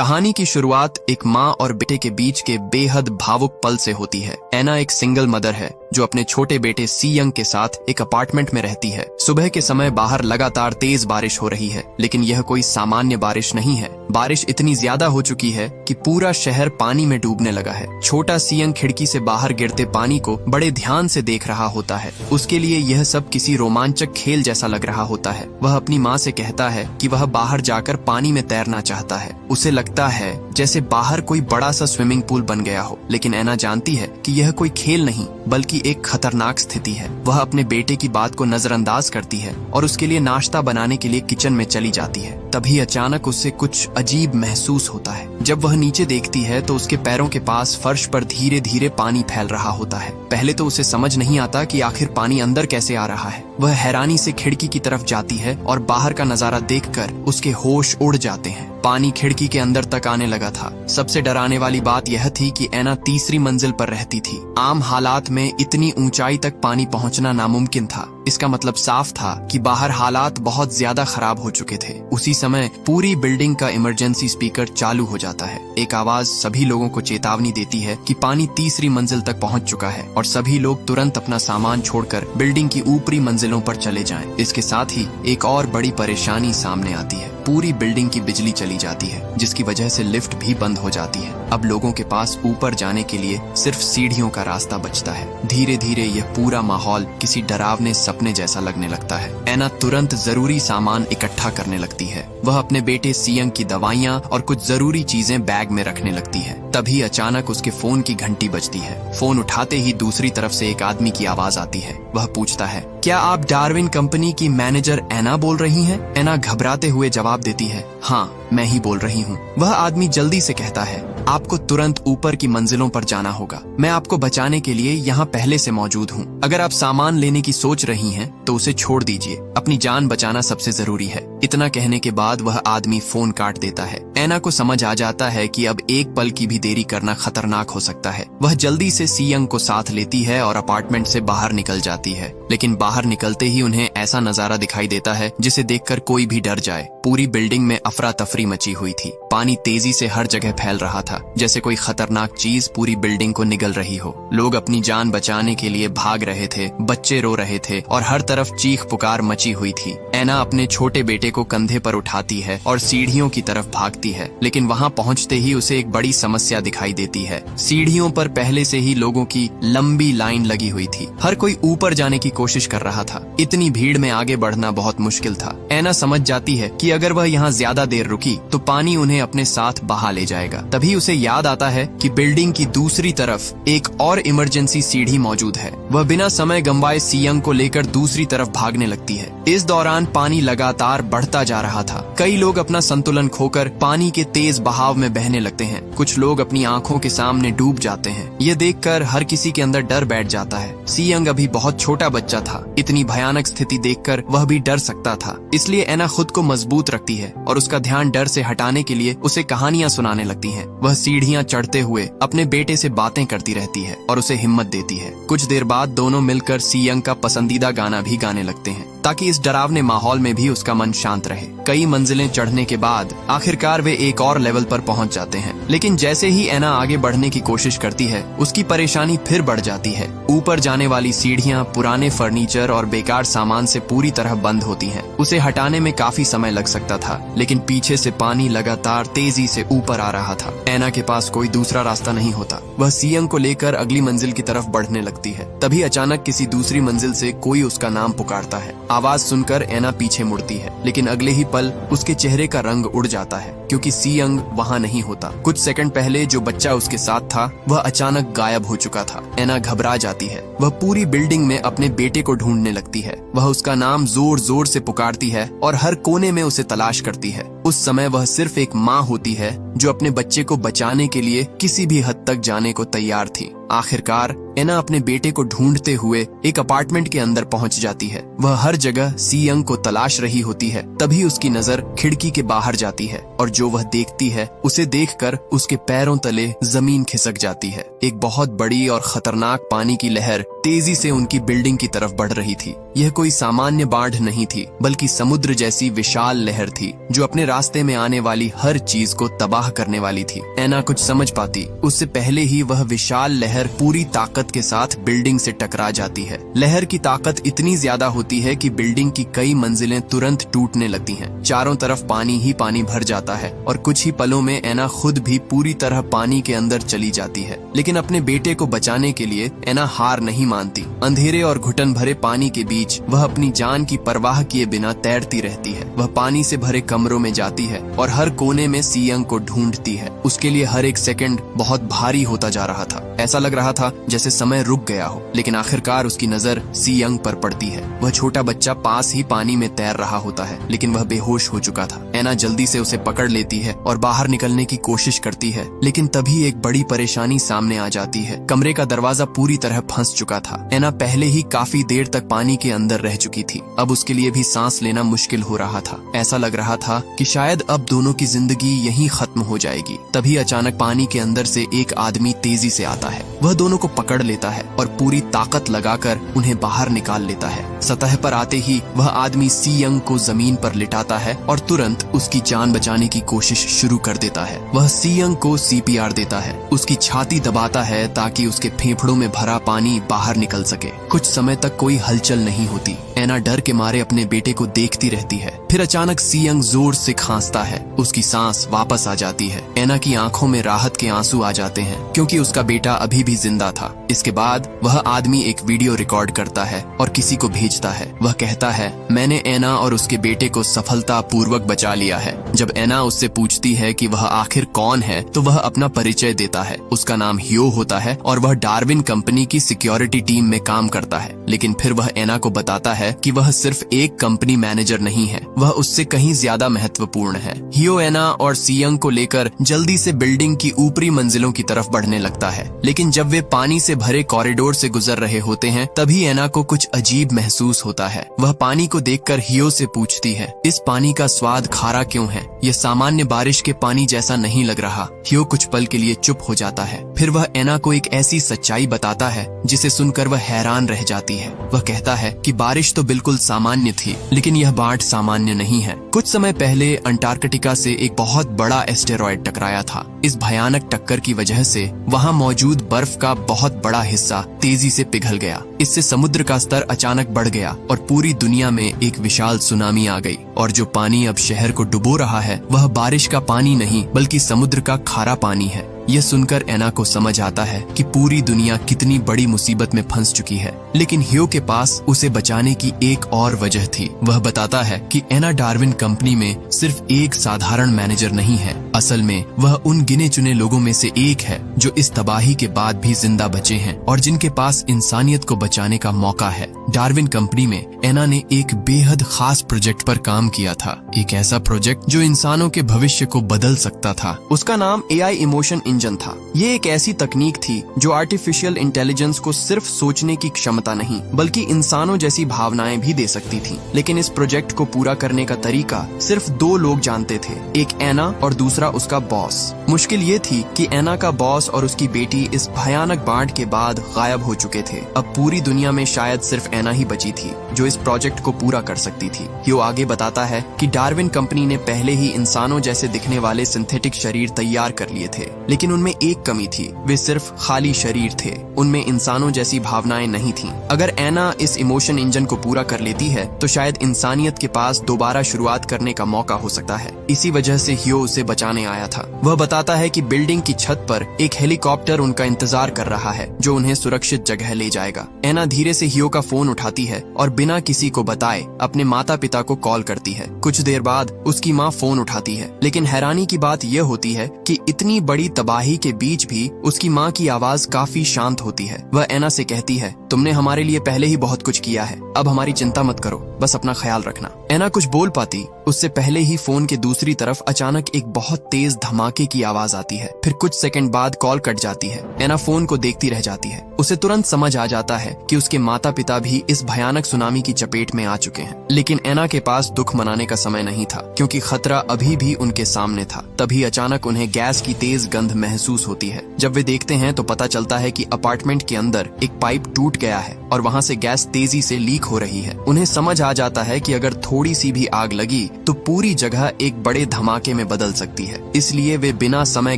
कहानी की शुरुआत एक माँ और बेटे के बीच के बेहद भावुक पल से होती है। एना एक सिंगल मदर है जो अपने छोटे बेटे सी यंग के साथ एक अपार्टमेंट में रहती है। सुबह के समय बाहर लगातार तेज बारिश हो रही है, लेकिन यह कोई सामान्य बारिश नहीं है। बारिश इतनी ज्यादा हो चुकी है कि पूरा शहर पानी में डूबने लगा है। छोटा सी यंग खिड़की से बाहर गिरते पानी को बड़े ध्यान से देख रहा होता है। उसके लिए यह सब किसी रोमांचक खेल जैसा लग रहा होता है। वह अपनी माँ से कहता है कि वह बाहर जाकर पानी में तैरना चाहता है। उसे लगता है जैसे बाहर कोई बड़ा सा स्विमिंग पूल बन गया हो, लेकिन एना जानती है कि यह कोई खेल नहीं बल्कि एक खतरनाक स्थिति है। वह अपने बेटे की बात को नजरअंदाज करती है और उसके लिए नाश्ता बनाने के लिए किचन में चली जाती है। तभी अचानक उससे कुछ अजीब महसूस होता है। जब वह नीचे देखती है तो उसके पैरों के पास फर्श पर धीरे धीरे पानी फैल रहा होता है। पहले तो उसे समझ नहीं आता कि आखिर पानी अंदर कैसे आ रहा है। वह हैरानी से खिड़की की तरफ जाती है और बाहर का नजारा देखकर उसके होश उड़ जाते हैं। पानी खिड़की के अंदर तक आने लगा था। सबसे डराने वाली बात यह थी कि एना तीसरी मंजिल पर रहती थी। आम हालात में इतनी ऊंचाई तक पानी पहुंचना नामुमकिन था। इसका मतलब साफ था कि बाहर हालात बहुत ज्यादा खराब हो चुके थे। उसी समय पूरी बिल्डिंग का इमरजेंसी स्पीकर चालू हो जाता है। एक आवाज सभी लोगों को चेतावनी देती है कि पानी तीसरी मंजिल तक पहुंच चुका है और सभी लोग तुरंत अपना सामान छोड़कर बिल्डिंग की ऊपरी मंजिलों पर चले जाएं। इसके साथ ही एक और बड़ी परेशानी सामने आती है। पूरी बिल्डिंग की बिजली चली जाती है, जिसकी वजह से लिफ्ट भी बंद हो जाती है। अब लोगों के पास ऊपर जाने के लिए सिर्फ सीढ़ियों का रास्ता बचता है। धीरे धीरे यह पूरा माहौल किसी डरावने सपने जैसा लगने लगता है। एना तुरंत जरूरी सामान इकट्ठा करने लगती है। वह अपने बेटे सी यंग की दवाइयाँ और कुछ जरूरी चीजें बैग में रखने लगती है। तभी अचानक उसके फोन की घंटी बजती है। फोन उठाते ही दूसरी तरफ से एक आदमी की आवाज आती है। वह पूछता है, क्या आप डार्विन कंपनी की मैनेजर एना बोल रही हैं? एना घबराते हुए जवाब देती है, हाँ मैं ही बोल रही हूँ। वह आदमी जल्दी से कहता है, आपको तुरंत ऊपर की मंजिलों पर जाना होगा। मैं आपको बचाने के लिए यहाँ पहले से मौजूद हूँ। अगर आप सामान लेने की सोच रही हैं, तो उसे छोड़ दीजिए। अपनी जान बचाना सबसे जरूरी है। इतना कहने के बाद वह आदमी फोन काट देता है। एना को समझ आ जाता है कि अब एक पल की भी देरी करना खतरनाक हो सकता है। वह जल्दी से सी यंग को साथ लेती है और अपार्टमेंट से बाहर निकल जाती है। लेकिन बाहर निकलते ही उन्हें ऐसा नजारा दिखाई देता है जिसे देखकर कोई भी डर जाए। पूरी बिल्डिंग में अफरा तफरी मची हुई थी। पानी तेजी से हर जगह फैल रहा था, जैसे कोई खतरनाक चीज पूरी बिल्डिंग को निगल रही हो। लोग अपनी जान बचाने के लिए भाग रहे थे, बच्चे रो रहे थे और हर तरफ चीख पुकार मची हुई थी। एना अपने छोटे बेटे को कंधे पर उठाती है और सीढ़ियों की तरफ भागती है, लेकिन वहां पहुंचते ही उसे एक बड़ी समस्या दिखाई देती है। सीढ़ियों पर पहले से ही लोगों की लंबी लाइन लगी हुई थी। हर कोई ऊपर जाने की कोशिश कर रहा था। इतनी भीड़ में आगे बढ़ना बहुत मुश्किल था। एना समझ जाती है कि अगर वह यहाँ ज्यादा देर रुकी तो पानी उन्हें अपने साथ बहा ले जाएगा। तभी उसे याद आता है कि बिल्डिंग की दूसरी तरफ एक और इमरजेंसी सीढ़ी मौजूद है। वह बिना समय गंवाए सी यंग को लेकर दूसरी तरफ भागने लगती है। इस दौरान पानी लगातार बढ़ता जा रहा था। कई लोग अपना संतुलन खोकर पानी के तेज बहाव में बहने लगते हैं। कुछ लोग अपनी आंखों के सामने डूब जाते हैं। यह देखकर हर किसी के अंदर डर बैठ जाता है। सी यंग अभी बहुत छोटा बच्चा था। इतनी भयानक स्थिति देखकर वह भी डर सकता था। इसलिए एना खुद को मजबूत रखती है और उसका ध्यान डर से हटाने के लिए उसे कहानियां सुनाने लगती हैं। वह सीढ़ियां चढ़ते हुए अपने बेटे से बातें करती रहती है और उसे हिम्मत देती है। कुछ देर बाद दोनों मिलकर सी यंग का पसंदीदा गाना भी गाने लगते हैं, ताकि इस डरावने माहौल में भी उसका मन शांत रहे। कई मंजिलें चढ़ने के बाद आखिरकार वे एक और लेवल पर पहुंच जाते हैं। लेकिन जैसे ही एना आगे बढ़ने की कोशिश करती है, उसकी परेशानी फिर बढ़ जाती है। ऊपर जाने वाली सीढ़ियां पुराने फर्नीचर और बेकार सामान से पूरी तरह बंद होती हैं। उसे हटाने में काफी समय लग सकता था, लेकिन पीछे से पानी लगातार तेजी से ऊपर आ रहा था। एना के पास कोई दूसरा रास्ता नहीं होता। वह सी यंग को लेकर अगली मंजिल की तरफ बढ़ने लगती है। तभी अचानक किसी दूसरी मंजिल से कोई उसका नाम पुकारता है। आवाज सुनकर एना पीछे मुड़ती है, लेकिन अगले ही पल उसके चेहरे का रंग उड़ जाता है, क्योंकि सी यंग वहाँ नहीं होता। कुछ सेकंड पहले जो बच्चा उसके साथ था वह अचानक गायब हो चुका था। एना घबरा जाती है। वह पूरी बिल्डिंग में अपने बेटे को ढूंढने लगती है। वह उसका नाम जोर जोर से पुकारती है और हर कोने में उसे तलाश करती है। उस समय वह सिर्फ एक माँ होती है जो अपने बच्चे को बचाने के लिए किसी भी हद तक जाने को तैयार थी। आखिरकार एना अपने बेटे को ढूंढते हुए एक अपार्टमेंट के अंदर पहुंच जाती है। वह हर जगह सी यंग को तलाश रही होती है। तभी उसकी नजर खिड़की के बाहर जाती है और जो वह देखती है उसे देखकर उसके पैरों तले जमीन खिसक जाती है। एक बहुत बड़ी और खतरनाक पानी की लहर तेजी से उनकी बिल्डिंग की तरफ बढ़ रही थी। यह कोई सामान्य बाढ़ नहीं थी, बल्कि समुद्र जैसी विशाल लहर थी जो अपने रास्ते में आने वाली हर चीज को तबाह करने वाली थी। एना कुछ समझ पाती उससे पहले ही वह विशाल लहर पूरी ताकत के साथ बिल्डिंग से टकरा जाती है। लहर की ताकत इतनी ज्यादा होती है कि बिल्डिंग की कई मंजिलें तुरंत टूटने लगती हैं। चारों तरफ पानी ही पानी भर जाता है और कुछ ही पलों में एना खुद भी पूरी तरह पानी के अंदर चली जाती है। लेकिन अपने बेटे को बचाने के लिए एना हार नहीं मानती। अंधेरे और घुटन भरे पानी के बीच वह अपनी जान की परवाह किए बिना तैरती रहती है। वह पानी से भरे कमरों में जाती है और हर कोने में सी यंग को ढूंढती है। उसके लिए हर एक सेकंड बहुत भारी होता जा रहा था। ऐसा लग रहा था जैसे समय रुक गया हो। लेकिन आखिरकार उसकी नजर सी यंग पर पड़ती है। वह छोटा बच्चा पास ही पानी में तैर रहा होता है, लेकिन वह बेहोश हो चुका था। एना जल्दी से उसे पकड़ लेती है और बाहर निकलने की कोशिश करती है, लेकिन तभी एक बड़ी परेशानी सामने आ जाती है। कमरे का दरवाजा पूरी तरह फंस चुका था। एना पहले ही काफी देर तक पानी के अंदर रह चुकी थी। अब उसके लिए भी सांस लेना मुश्किल हो रहा था। ऐसा लग रहा था कि शायद अब दोनों की जिंदगी यहीं खत्म हो जाएगी। तभी अचानक पानी के अंदर से एक आदमी तेजी से आता है। वह दोनों को पकड़ लेता है और पूरी ताकत लगाकर उन्हें बाहर निकाल लेता है। सतह पर आते ही वह आदमी सी यंग को जमीन पर लिटाता है और तुरंत उसकी जान बचाने की कोशिश शुरू कर देता है। वह सी यंग को CPR देता है, उसकी छाती दबाता है ताकि उसके फेफड़ों में भरा पानी बाहर निकल सके। कुछ समय तक कोई हलचल नहीं होती। एना डर के मारे अपने बेटे को देखती रहती है। फिर अचानक सी यंग जोर से खांसता है। उसकी सांस वापस आ जाती है। एना की आंखों में राहत के आंसू आ जाते हैं, क्योंकि उसका बेटा अभी भी जिंदा था। इसके बाद वह आदमी एक वीडियो रिकॉर्ड करता है और किसी को भेजता है। वह कहता है, मैंने एना और उसके बेटे को सफलतापूर्वक बचा लिया है। जब एना उससे पूछती है कि वह आखिर कौन है, तो वह अपना परिचय देता है। उसका नाम हियो होता है और वह डार्विन कंपनी की सिक्योरिटी टीम में काम करता है। लेकिन फिर वह एना को बताता है कि वह सिर्फ एक कंपनी मैनेजर नहीं है, वह उससे कहीं ज्यादा महत्वपूर्ण है। हियो एना और सी यंग को लेकर जल्दी से बिल्डिंग की ऊपरी मंजिलों की तरफ बढ़ने लगता है। लेकिन जब वे पानी से भरे कॉरिडोर से गुजर रहे होते हैं, तभी एना को कुछ अजीब महसूस होता है। वह पानी को देखकर हियो से पूछती है, इस पानी का स्वाद खारा क्यों है? यह सामान्य बारिश के पानी जैसा नहीं लग रहा। हियो कुछ पल के लिए चुप हो जाता है। फिर वह एना को एक ऐसी सच्चाई बताता है जिसे सुनकर वह हैरान रह जाती है। वह कहता है कि बारिश तो बिल्कुल सामान्य थी, लेकिन यह बाढ़ सामान्य नहीं है। कुछ समय पहले अंटार्कटिका से एक बहुत बड़ा एस्टेरॉयड टकराया था। इस भयानक टक्कर की वजह से वहाँ मौजूद बर्फ का बहुत बड़ा हिस्सा तेजी से पिघल गया। इससे समुद्र का स्तर अचानक बढ़ गया और पूरी दुनिया में एक विशाल सुनामी आ गई। और जो पानी अब शहर को डुबो रहा है, वह बारिश का पानी नहीं, बल्कि समुद्र का खारा पानी है। यह सुनकर एना को समझ आता है कि पूरी दुनिया कितनी बड़ी मुसीबत में फंस चुकी है। लेकिन हियो के पास उसे बचाने की एक और वजह थी। वह बताता है कि एना डार्विन कंपनी में सिर्फ एक साधारण मैनेजर नहीं है। असल में वह उन गिने चुने लोगों में से एक है जो इस तबाही के बाद भी जिंदा बचे हैं और जिनके पास इंसानियत को बचाने का मौका है। डार्विन कंपनी में एना ने एक बेहद खास प्रोजेक्ट पर काम किया था। एक ऐसा प्रोजेक्ट जो इंसानों के भविष्य को बदल सकता था। उसका नाम AI इमोशन इंजन था। ये एक ऐसी तकनीक थी जो आर्टिफिशियल इंटेलिजेंस को सिर्फ सोचने की क्षमता नहीं, बल्कि इंसानों जैसी भावनाएं भी दे सकती थी। लेकिन इस प्रोजेक्ट को पूरा करने का तरीका सिर्फ 2 लोग जानते थे, एक एना और दूसरा उसका बॉस। मुश्किल ये थी कि एना का बॉस और उसकी बेटी इस भयानक बाढ़ के बाद गायब हो चुके थे। अब पूरी दुनिया में शायद सिर्फ एना ही बची थी जो इस प्रोजेक्ट को पूरा कर सकती थी। यो आगे बताता है कि डार्विन कंपनी ने पहले ही इंसानों जैसे दिखने वाले सिंथेटिक शरीर तैयार कर लिए थे, लेकिन उनमें एक कमी थी, वे सिर्फ खाली शरीर थे। उनमें इंसानों जैसी भावनाएं नहीं थीं। अगर एना इस इमोशन इंजन को पूरा कर लेती है तो शायद इंसानियत के पास दोबारा शुरुआत करने का मौका हो सकता है। इसी वजह से हियो उसे बचाने आया था। वह बताता है कि बिल्डिंग की छत पर एक हेलीकॉप्टर उनका इंतजार कर रहा है जो उन्हें सुरक्षित जगह ले जाएगा। एना धीरे से हियो का फोन उठाती है और बिना किसी को बताए अपने माता पिता को कॉल करती है। कुछ देर बाद उसकी माँ फोन उठाती है, लेकिन हैरानी की बात यह होती है कि इतनी बड़ी तबाही के बीच भी उसकी माँ की आवाज काफी शांत होती है। वह एना से कहती है, तुमने हमारे लिए पहले ही बहुत कुछ किया है, अब हमारी चिंता मत करो, बस अपना ख्याल रखना। एना कुछ बोल पाती उससे पहले ही फोन के दूसरी तरफ अचानक एक बहुत तेज धमाके की आवाज आती है। फिर कुछ सेकंड बाद कॉल कट जाती है। एना फोन को देखती रह जाती है। उसे तुरंत समझ आ जाता है कि उसके माता पिता भी इस भयानक सुनामी की चपेट में आ चुके हैं। लेकिन एना के पास दुख मनाने का समय नहीं था, क्योंकि खतरा अभी भी उनके सामने था। तभी अचानक उन्हें गैस की तेज गंध महसूस होती है। जब वे देखते हैं तो पता चलता है कि अपार्टमेंट के अंदर एक पाइप टूट गया है और वहाँ से गैस तेजी से लीक हो रही है। उन्हें समझ आ जाता है कि अगर थोड़ी सी भी आग लगी तो पूरी जगह एक बड़े धमाके में बदल सकती है। इसलिए वे बिना समय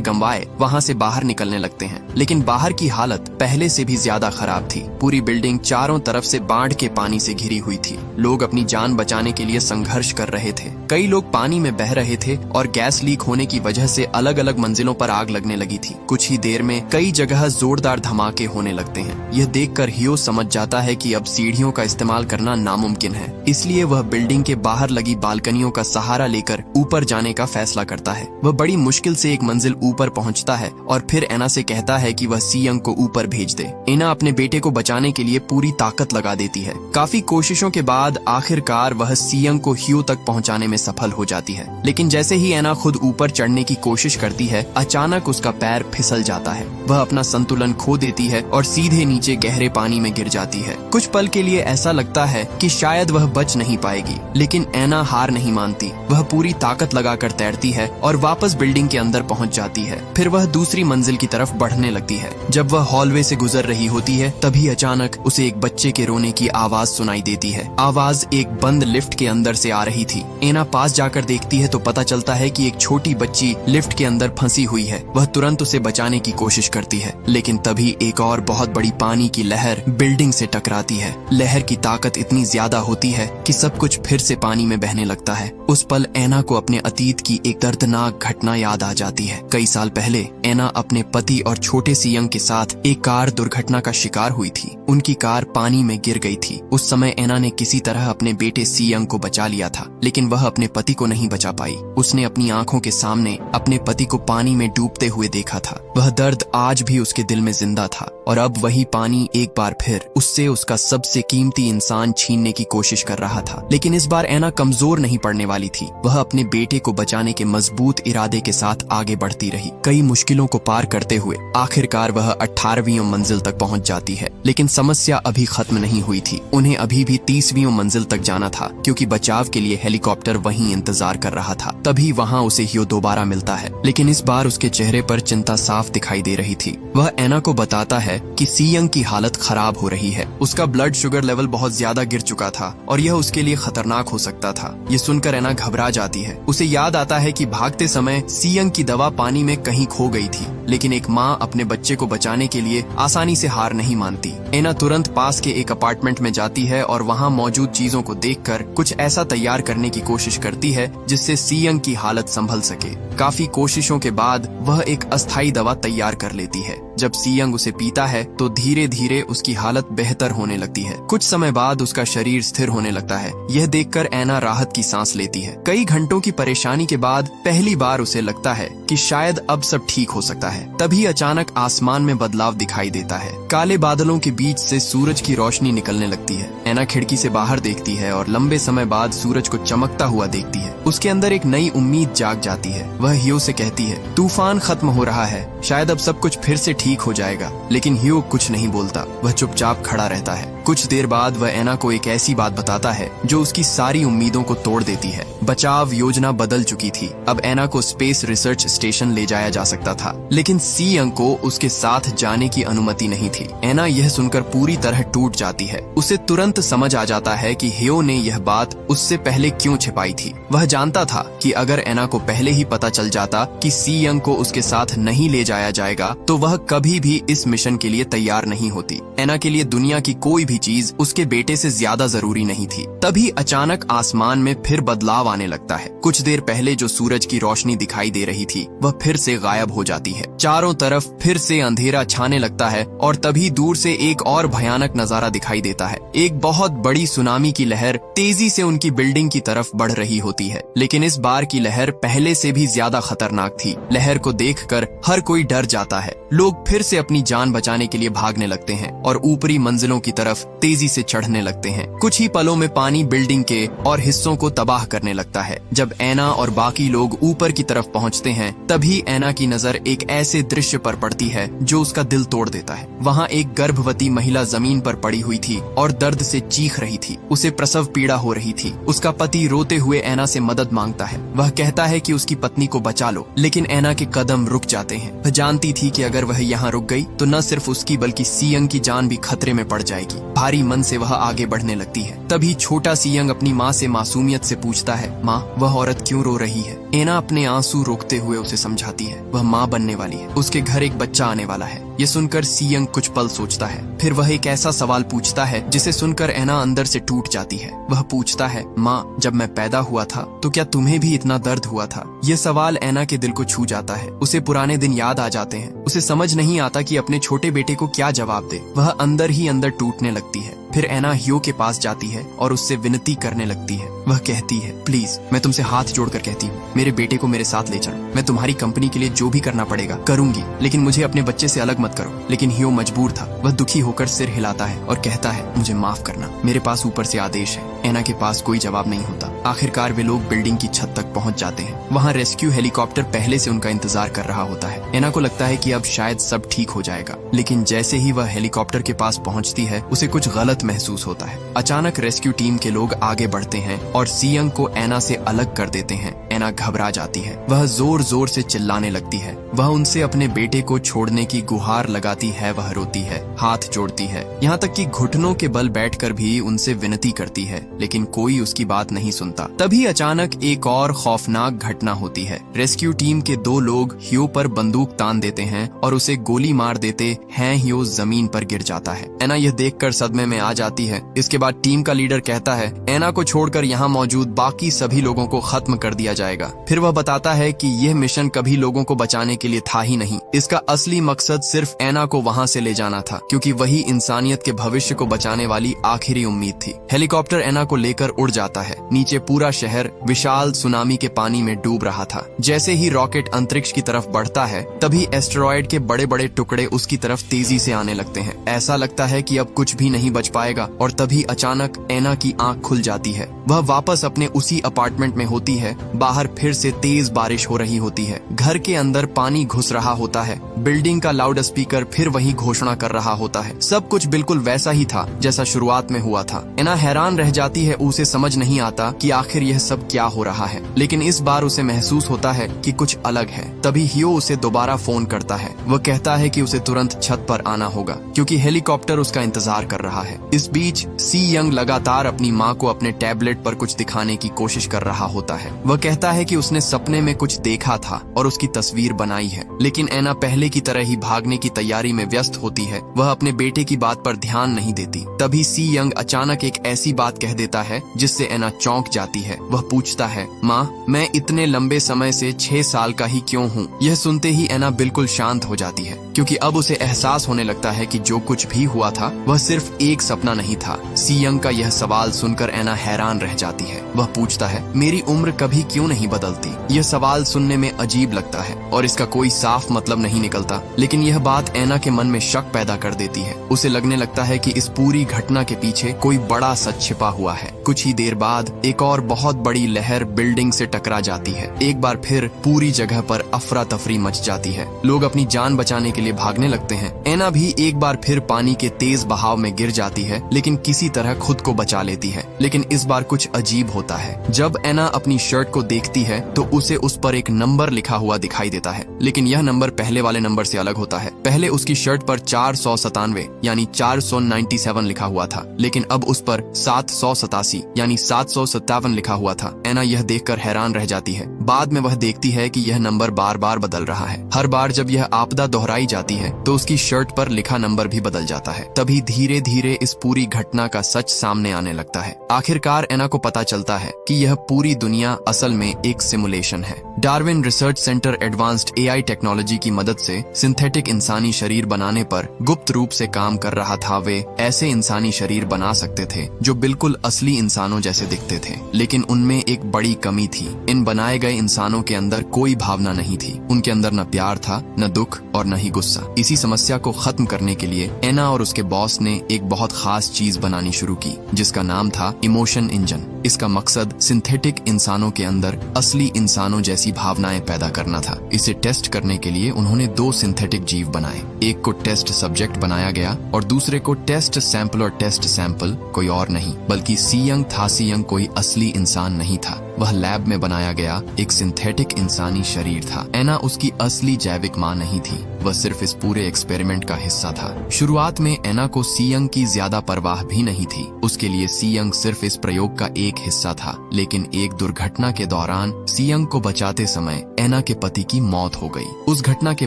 गंवाए वहाँ से बाहर निकलने लगते हैं। लेकिन बाहर की हालत पहले से भी ज्यादा खराब थी। पूरी बिल्डिंग चारों तरफ से बाढ़ के पानी से घिरी हुई थी। लोग अपनी जान बचाने के लिए संघर्ष कर रहे थे। कई लोग पानी में बह रहे थे और गैस लीक होने की वजह से अलग अलग मंजिलों पर आग लगने लगी थी। कुछ ही देर में कई जगह जोरदार धमाके होने लगते हैं। यह देखकर हियो समझ जाता है कि अब सीढ़ियों का इस्तेमाल करना नामुमकिन है। इसलिए वह बिल्डिंग के बाहर लगी बालकनियों का सहारा लेकर ऊपर जाने का फैसला करता है। वह बड़ी मुश्किल से एक मंजिल ऊपर पहुंचता है और फिर एना से कहता है कि वह सियंग को ऊपर भेज दे। एना अपने बेटे को बचाने के लिए पूरी ताकत लगा देती है। काफी कोशिशों के बाद आखिरकार वह सियंग को हियो तक पहुंचाने में सफल हो जाती है। लेकिन जैसे ही एना खुद ऊपर चढ़ने की कोशिश करती है, अचानक उसका पैर फिसल जाता है। वह अपना संतुलन खो देती है और सीधे नीचे गहरे पानी में गिर जाती है। कुछ पल के लिए ऐसा लगता है कि शायद वह बच नहीं पाएगी, लेकिन एना हार नहीं मानती। वह पूरी ताकत लगाकर तैरती है और वापस बिल्डिंग के अंदर पहुंच जाती है। फिर वह दूसरी मंजिल की तरफ बढ़ने लगती है। जब वह हॉलवे से गुजर रही होती है, तभी अचानक उसे एक बच्चे के रोने की आवाज सुनाई देती है। आवाज एक बंद लिफ्ट के अंदर से आ रही थी। एना पास जाकर देखती है तो पता चलता है कि एक छोटी बच्ची लिफ्ट के अंदर फंसी हुई है। वह तुरंत उसे बचाने की कोशिश करती है, लेकिन तभी एक और बहुत बड़ी पानी की लहर बिल्डिंग से टकराती है। लहर की ताकत इतनी ज्यादा होती है कि सब कुछ फिर से पानी में बहने लगता है। उस पल एना को अपने अतीत की एक दर्दनाक घटना याद आ जाती है। कई साल पहले एना अपने पति और छोटे सियंग के साथ एक कार दुर्घटना का शिकार हुई थी। उनकी कार पानी में गिर गई थी। उस समय एना ने किसी तरह अपने बेटे सियंग को बचा लिया था, लेकिन वह अपने पति को नहीं बचा पाई। उसने अपनी आंखों के सामने अपने पति को पानी में डूबते हुए देखा था। वह दर्द आज भी उसके दिल में जिंदा था और अब वही पानी एक बार फिर उससे उसका सबसे कीमती इंसान छीनने की कोशिश कर रहा था। लेकिन इस बार एना कमजोर नहीं पड़ने वाली थी। वह अपने बेटे को बचाने के मजबूत इरादे के साथ आगे बढ़ती रही। कई मुश्किलों को पार करते हुए आखिरकार वह 18वीं मंजिल तक पहुंच जाती है। लेकिन समस्या अभी खत्म नहीं हुई थी। उन्हें अभी भी 30वीं मंजिल तक जाना था, क्योंकि बचाव के लिए हेलीकॉप्टर वहीं इंतजार कर रहा था। तभी वहाँ उसे हियो दोबारा मिलता है, लेकिन इस बार उसके चेहरे पर चिंता साफ दिखाई दे रही थी। वह एना को बताता है कि सियंग की हालत खराब हो रही है। उसका ब्लड शुगर लेवल बहुत ज्यादा गिर चुका था और यह उसके लिए खतरनाक हो सकता था। ये सुनकर एना घबरा जाती है। उसे याद आता है कि भागते समय सियंग की दवा पानी में कहीं खो गई थी, लेकिन एक माँ अपने बच्चे को बचाने के लिए आसानी से हार नहीं मानती। एना तुरंत पास के एक अपार्टमेंट में जाती है और वहाँ मौजूद चीजों को देखकर कुछ ऐसा तैयार करने की कोशिश करती है जिससे सियंग की हालत संभल सके। काफी कोशिशों के बाद वह एक अस्थायी दवा तैयार कर लेती है। जब सियंग उसे पीता है तो धीरे धीरे उसकी हालत बेहतर होने लगती है। कुछ समय बाद उसका शरीर स्थिर होने लगता है। यह देखकर एना राहत की सांस लेती है। कई घंटों की परेशानी के बाद पहली बार उसे लगता है कि शायद अब सब ठीक हो सकता है। तभी अचानक आसमान में बदलाव दिखाई देता है। काले बादलों के बीच से सूरज की रोशनी निकलने लगती है। एना खिड़की से बाहर देखती है और लंबे समय बाद सूरज को चमकता हुआ देखती है। उसके अंदर एक नई उम्मीद जाग जाती है। वह हियो से कहती है, तूफान खत्म हो रहा है, शायद अब सब कुछ फिर से ठीक हो जाएगा। लेकिन हियो कुछ नहीं बोलता। वह चुपचाप खड़ा रहता है। कुछ देर बाद वह एना को एक ऐसी बात बताता है जो उसकी सारी उम्मीदों को तोड़ देती है। बचाव योजना बदल चुकी थी। अब एना को स्पेस रिसर्च स्टेशन ले जाया जा सकता था, लेकिन सियंग को उसके साथ जाने की अनुमति नहीं थी। एना यह सुनकर पूरी तरह टूट जाती है। उसे तुरंत समझ आ जाता है कि हियो ने यह बात उससे पहले क्यों छिपाई थी। वह जानता था कि अगर एना को पहले ही पता चल जाता कि सियंग को उसके साथ नहीं ले जाया जाएगा तो वह कभी भी इस मिशन के लिए तैयार नहीं होती। एना के लिए दुनिया की कोई भी चीज उसके बेटे से ज्यादा जरूरी नहीं थी। तभी अचानक आसमान में फिर बदलाव आने लगता है। कुछ देर पहले जो सूरज की रोशनी दिखाई दे रही थी वह फिर से गायब हो जाती है। चारों तरफ फिर से अंधेरा छाने लगता है और तभी दूर से एक और भयानक नजारा दिखाई देता है। एक बहुत बड़ी सुनामी की लहर तेजी से उनकी बिल्डिंग की तरफ बढ़ रही होती है। लेकिन इस बार की लहर पहले से भी ज्यादा खतरनाक थी। लहर को देखकर हर कोई डर जाता है। लोग फिर से अपनी जान बचाने के लिए भागने लगते हैं और ऊपरी मंजिलों की तरफ तेजी से चढ़ने लगते हैं। कुछ ही पलों में पानी बिल्डिंग के और हिस्सों को तबाह करने लगता है। जब ऐना और बाकी लोग ऊपर की तरफ पहुंचते हैं, तभी ऐना की नजर एक ऐसे दृश्य पर पड़ती है जो उसका दिल तोड़ देता है। वहाँ एक गर्भवती महिला जमीन पर पड़ी हुई थी और दर्द से चीख रही थी। उसे प्रसव पीड़ा हो रही थी। उसका पति रोते हुए ऐना से मदद मांगता है। वह कहता है कि उसकी पत्नी को बचा लो, लेकिन ऐना के कदम रुक जाते हैं। वह जानती थी कि अगर वह यहाँ रुक गई तो न सिर्फ उसकी बल्कि सियंग की जान भी खतरे में पड़ जाएगी। भारी मन से वह आगे बढ़ने लगती है। तभी छोटा सियंग अपनी माँ से मासूमियत से पूछता है, माँ, वह औरत क्यों रो रही है? ऐना अपने आंसू रोकते हुए उसे समझाती है, वह माँ बनने वाली है। उसके घर एक बच्चा आने वाला है। ये सुनकर सियंग कुछ पल सोचता है। फिर वह एक ऐसा सवाल पूछता है जिसे सुनकर ऐना अंदर से टूट जाती है। वह पूछता है, माँ, जब मैं पैदा हुआ था तो क्या तुम्हें भी इतना दर्द हुआ था? यह सवाल ऐना के दिल को छू जाता है। उसे पुराने दिन याद आ जाते हैं। उसे समझ नहीं आता कि अपने छोटे बेटे को क्या जवाब दे। वह अंदर ही अंदर टूटने लगती है। फिर ऐना ह्यो के पास जाती है और उससे विनती करने लगती है। वह कहती है, प्लीज, मैं तुमसे हाथ जोड़कर कहती हूँ, मेरे बेटे को मेरे साथ ले चलो। मैं तुम्हारी कंपनी के लिए जो भी करना पड़ेगा करूंगी, लेकिन मुझे अपने बच्चे से अलग मत करो। लेकिन ह्यो मजबूर था। वह दुखी होकर सिर हिलाता है और कहता है, मुझे माफ करना, मेरे पास ऊपर से आदेश है। ऐना के पास कोई जवाब नहीं होता। आखिरकार वे लोग बिल्डिंग की छत तक पहुंच जाते हैं। वहाँ रेस्क्यू हेलीकॉप्टर पहले से उनका इंतजार कर रहा होता है। ऐना को लगता है कि अब शायद सब ठीक हो जाएगा, लेकिन जैसे ही वह हेलीकॉप्टर के पास पहुंचती है, उसे कुछ गलत महसूस होता है। अचानक रेस्क्यू टीम के लोग आगे बढ़ते हैं और सियंग को ऐना से अलग कर देते हैं। ऐना घबरा जाती है। वह जोर जोर से चिल्लाने लगती है। वह उनसे अपने बेटे को छोड़ने की गुहार लगाती है। वह रोती है, हाथ जोड़ती है, यहाँ तक कि घुटनों के बल बैठकर भी उनसे विनती करती है, लेकिन कोई उसकी बात नहीं सुनता। तभी अचानक एक और खौफनाक घटना होती है। रेस्क्यू टीम के दो लोग ह्यो पर बंदूक तान देते हैं और उसे गोली मार देते हैं। ह्यो जमीन पर गिर जाता है। ऐना यह देखकर सदमे में आ जाती है। इसके बाद टीम का लीडर कहता है, ऐना को छोड़कर यहाँ मौजूद बाकी सभी लोगों को खत्म कर दिया जाएगा। फिर वह बताता है कि यह मिशन कभी लोगों को बचाने के लिए था ही नहीं। इसका असली मकसद सिर्फ ऐना को वहाँ से ले जाना था, क्योंकि वही इंसानियत के भविष्य को बचाने वाली आखिरी उम्मीद थी। हेलीकॉप्टर ऐना को लेकर उड़ जाता है। नीचे पूरा शहर विशाल सुनामी के पानी में डूब रहा था। जैसे ही रॉकेट अंतरिक्ष की तरफ बढ़ता है, तभी एस्टेरॉयड के बड़े बड़े टुकड़े उसकी तरफ तेजी से आने लगते हैं। ऐसा लगता है कि अब कुछ भी नहीं बच पाएगा। और तभी अचानक ऐना की आंख खुल जाती है। वह वापस अपने उसी अपार्टमेंट में होती है। बाहर फिर से तेज बारिश हो रही होती है। घर के अंदर पानी घुस रहा होता है। बिल्डिंग का लाउड स्पीकर फिर वही घोषणा कर रहा होता है। सब कुछ बिल्कुल वैसा ही था जैसा शुरुआत में हुआ था। ऐना हैरान रह जाती है। उसे समझ नहीं आता कि आखिर यह सब क्या हो रहा है, लेकिन इस बार उसे महसूस होता है कि कुछ अलग है। तभी ह्यो उसे दोबारा फोन करता है। वह कहता है कि उसे तुरंत छत पर आना होगा, क्योंकि हेलीकॉप्टर उसका इंतजार कर रहा है। इस बीच सियंग लगातार अपनी माँ को अपने टैबलेट पर कुछ दिखाने की कोशिश कर रहा होता है। वह कहता है कि उसने सपने में कुछ देखा था और उसकी तस्वीर बनाई है, लेकिन ऐना पहले की तरह ही भागने की तैयारी में व्यस्त होती है। वह अपने बेटे की बात पर ध्यान नहीं देती। तभी सियंग अचानक एक ऐसी बात कह देता है जिससे ऐना चौंक जाती है। वह पूछता है, माँ, मैं इतने लंबे समय से 6 साल का ही क्यों हूँ? यह सुनते ही ऐना बिल्कुल शांत हो जाती है, क्योंकि अब उसे एहसास होने लगता है कि जो कुछ भी हुआ था वह सिर्फ एक सपना नहीं था। सियंग का यह सवाल सुनकर ऐना हैरान रह जाती है। वह पूछता है, मेरी उम्र कभी क्यों नहीं बदलती? यह सवाल सुनने में अजीब लगता है और इसका कोई साफ मतलब नहीं निकलता, लेकिन यह बात ऐना के मन में शक पैदा कर देती है। उसे लगने लगता है कि इस पूरी घटना के पीछे कोई बड़ा सच छिपा हुआ है। कुछ ही देर बाद एक और बहुत बड़ी लहर बिल्डिंग से टकरा जाती है। एक बार फिर पूरी जगह पर अफरा तफरी मच जाती है। लोग अपनी जान बचाने के लिए भागने लगते हैं। ऐना भी एक बार फिर पानी के तेज बहाव में गिर जाती है, लेकिन किसी तरह खुद को बचा लेती है। लेकिन इस बार कुछ अजीब होता है। जब ऐना अपनी शर्ट को देखती है तो उसे उस पर एक नंबर लिखा हुआ दिखाई देता है, लेकिन यह नंबर पहले वाले नंबर से अलग होता है। पहले उसकी शर्ट पर 497 यानी 497 लिखा हुआ था, लेकिन अब उस पर 787 यानी 757 लिखा हुआ था। एना यह देखकर हैरान रह जाती है। बाद में वह देखती है कि यह नंबर बार बार बदल रहा है। हर बार जब यह आपदा दोहराई जाती है तो उसकी शर्ट पर लिखा नंबर भी बदल जाता है। तभी धीरे धीरे इस पूरी घटना का सच सामने आने लगता है। आखिरकार एना को पता चलता है कि यह पूरी दुनिया असल में एक सिमुलेशन है। Darwin research centre advanced AI technology की मदद से सिंथेटिक इंसानी शरीर बनाने पर गुप्त रूप से काम कर रहा था। वे ऐसे इंसानी शरीर बना सकते थे जो बिल्कुल असली इंसानों जैसे दिखते थे, लेकिन उनमें एक बड़ी कमी थी। इन बनाए गए इंसानों के अंदर कोई भावना नहीं थी। उनके अंदर न प्यार था, न दुख और न ही गुस्सा। इसी समस्या को खत्म करने के लिए एना और उसके बॉस ने एक बहुत खास चीज बनानी शुरू की, जिसका नाम था इमोशन इंजन। इसका मकसद सिंथेटिक इंसानों के अंदर असली इंसानों जैसी भावनाएं पैदा करना था। इसे टेस्ट करने के लिए उन्होंने 2 सिंथेटिक जीव बनाए। एक को टेस्ट सब्जेक्ट बनाया गया और दूसरे को टेस्ट सैंपल। और टेस्ट सैंपल कोई और नहीं बल्कि सीयंग था। सीयंग कोई असली इंसान नहीं था, वह लैब में बनाया गया एक सिंथेटिक इंसानी शरीर था। एना उसकी असली जैविक मां नहीं थी, वह सिर्फ इस पूरे एक्सपेरिमेंट का हिस्सा था। शुरुआत में एना को सीयंग की ज्यादा परवाह भी नहीं थी। उसके लिए सीयंग सिर्फ इस प्रयोग का एक हिस्सा था। लेकिन एक दुर्घटना के दौरान सीयंग को बचाते समय एना के पति की मौत हो गई। उस घटना के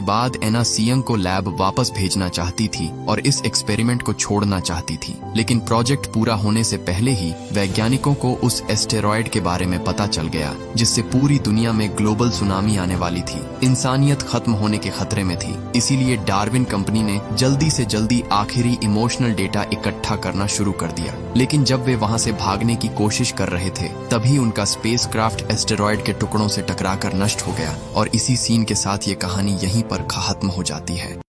बाद एना सीयंग को लैब वापस भेजना चाहती थी और इस एक्सपेरिमेंट को छोड़ना चाहती थी। लेकिन प्रोजेक्ट पूरा होने से पहले ही वैज्ञानिकों को उस एस्टेरॉयड के बारे में पता चल गया, जिससे पूरी दुनिया में ग्लोबल सुनामी आने वाली थी। इंसानियत खत्म होने के खतरे में थी। इसीलिए डार्विन कंपनी ने जल्दी से जल्दी आखिरी इमोशनल डेटा इकट्ठा करना शुरू कर दिया। लेकिन जब वे वहां से भागने की कोशिश कर रहे थे, तभी उनका स्पेसक्राफ्ट एस्टेरॉयड के टुकड़ों से टकराकर नष्ट हो गया। और इसी सीन के साथ ये कहानी यहीं पर खत्म हो जाती है।